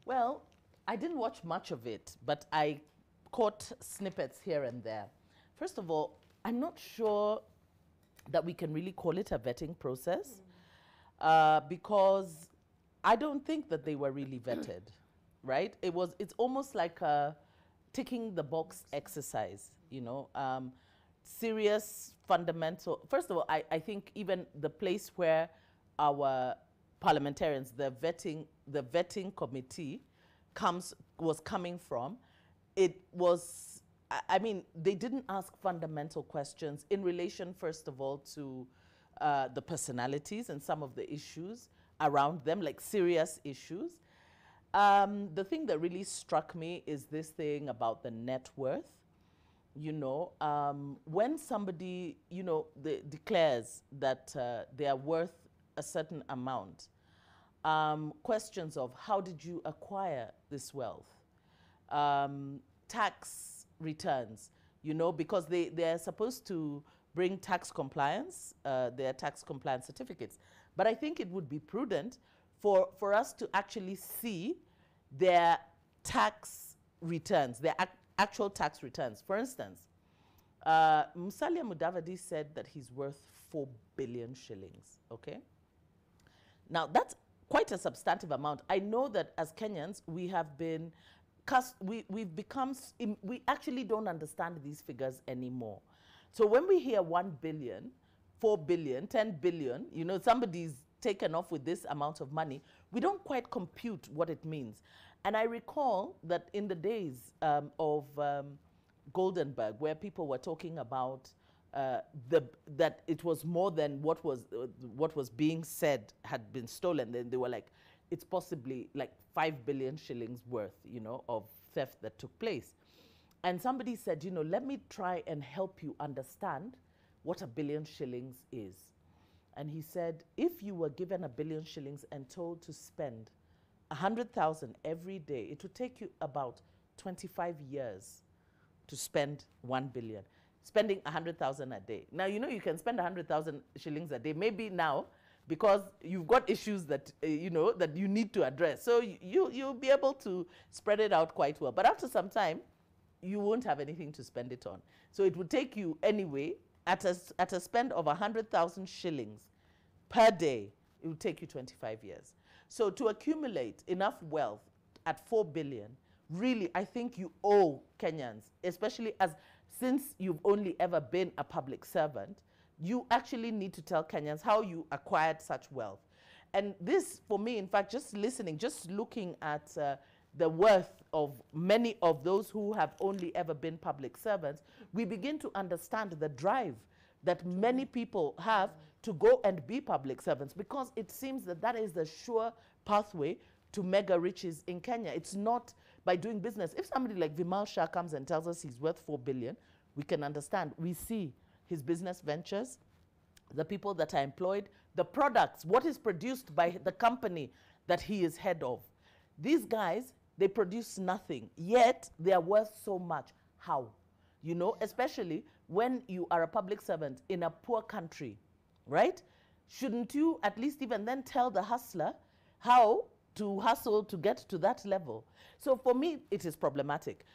Well, I didn't watch much of it, but I caught snippets here and there. First of all, I'm not sure that we can really call it a vetting process because I don't think that they were really vetted, right? It's almost like a ticking the box exercise, you know, serious, fundamental. First of all, I think even the place where our parliamentarians, the vetting committee was coming from, it was, I mean, they didn't ask fundamental questions in relation, first of all, to the personalities and some of the issues around them, like serious issues. The thing that really struck me is this thing about the net worth. You know, when somebody, you know, declares that they are worth a certain amount, questions of how did you acquire this wealth? Tax returns, you know, because they're supposed to bring tax compliance, their tax compliance certificates. But I think it would be prudent for us to actually see their tax returns, their actual tax returns. For instance, Musalia Mudavadi said that he's worth 4 billion shillings, okay? Now, that's quite a substantive amount. I know that as Kenyans, we have been, we've become, we actually don't understand these figures anymore. So when we hear 1 billion, 4 billion, 10 billion, you know, somebody's taken off with this amount of money, we don't quite compute what it means. And I recall that in the days of Goldenberg, where people were talking about that it was more than what was being said had been stolen, then they were like, it's possibly like 5 billion shillings worth, you know, of theft that took place. And somebody said, you know, let me try and help you understand what 1 billion shillings is. And he said, if you were given 1 billion shillings and told to spend 100,000 every day, it would take you about 25 years to spend 1 billion, spending 100,000 a day. Now, you know, you can spend 100,000 shillings a day, maybe now, because you've got issues that, you know, that you need to address. So you'll be able to spread it out quite well. But after some time, you won't have anything to spend it on. So it would take you anyway, at a spend of 100,000 shillings per day, it would take you 25 years. So to accumulate enough wealth at 4 billion, really, I think you owe Kenyans, especially since you've only ever been a public servant, you actually need to tell Kenyans how you acquired such wealth. And this, for me, in fact, just listening, just looking at the worth of many of those who have only ever been public servants, we begin to understand the drive that many people have to go and be public servants, because it seems that that is the sure pathway to mega riches in Kenya. It's not by doing business. If somebody like Vimal Shah comes and tells us he's worth 4 billion, we can understand. We see his business ventures, the people that are employed, the products, what is produced by the company that he is head of. These guys, they produce nothing, yet they are worth so much. How? You know, especially when you are a public servant in a poor country, right? Shouldn't you at least even then tell the hustler how to hustle to get to that level? So for me, it is problematic.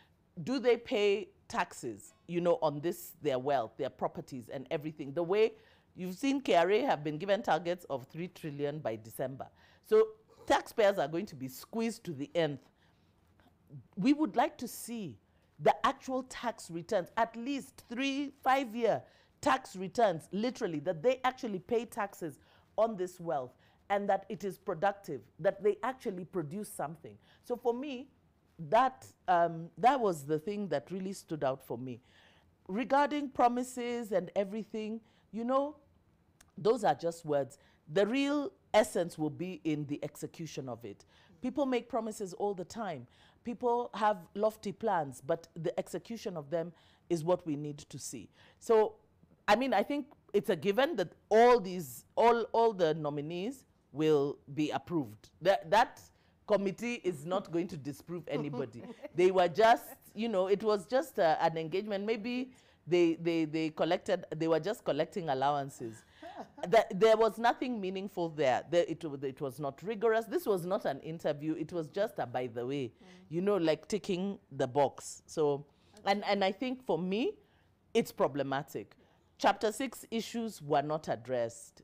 Do they pay taxes, you know, on this, their wealth, their properties and everything? The way you've seen KRA have been given targets of 3 trillion by December. So taxpayers are going to be squeezed to the nth. We would like to see the actual tax returns, at least 3-5-year tax returns, literally, that they actually pay taxes on this wealth and that it is productive, that they actually produce something. So for me, that was the thing that really stood out for me. Regarding promises and everything, you know, those are just words. The real essence will be in the execution of it. People make promises all the time. People have lofty plans, but the execution of them is what we need to see. So, I mean, I think it's a given that all the nominees will be approved. That committee is not going to disprove anybody. They were just, you know, it was just an engagement. Maybe they were just collecting allowances. There was nothing meaningful there. It was not rigorous. This was not an interview. It was just a by the way, like ticking the box. So, and I think for me, it's problematic. Chapter 6 issues were not addressed,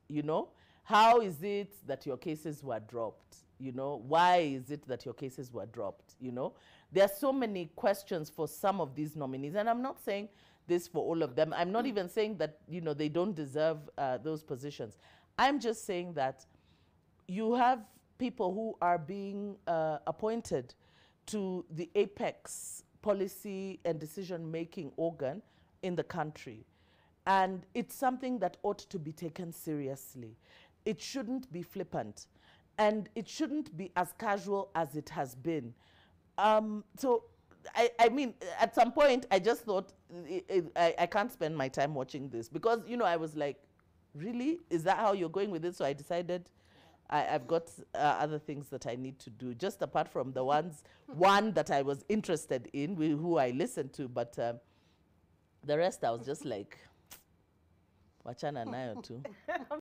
How is it that your cases were dropped? Why is it that your cases were dropped? There are so many questions for some of these nominees, and I'm not saying this for all of them. I'm not even saying that, they don't deserve those positions. I'm just saying that you have people who are being appointed to the apex policy and decision-making organ in the country. And it's something that ought to be taken seriously. It shouldn't be flippant. And it shouldn't be as casual as it has been. So, I mean, at some point, I just thought, I can't spend my time watching this. Because, I was like, really? Is that how you're going with it? So I decided I've got other things that I need to do, just apart from the one that I was interested in, who I listened to. But the rest, I was just like, wachana nayo too.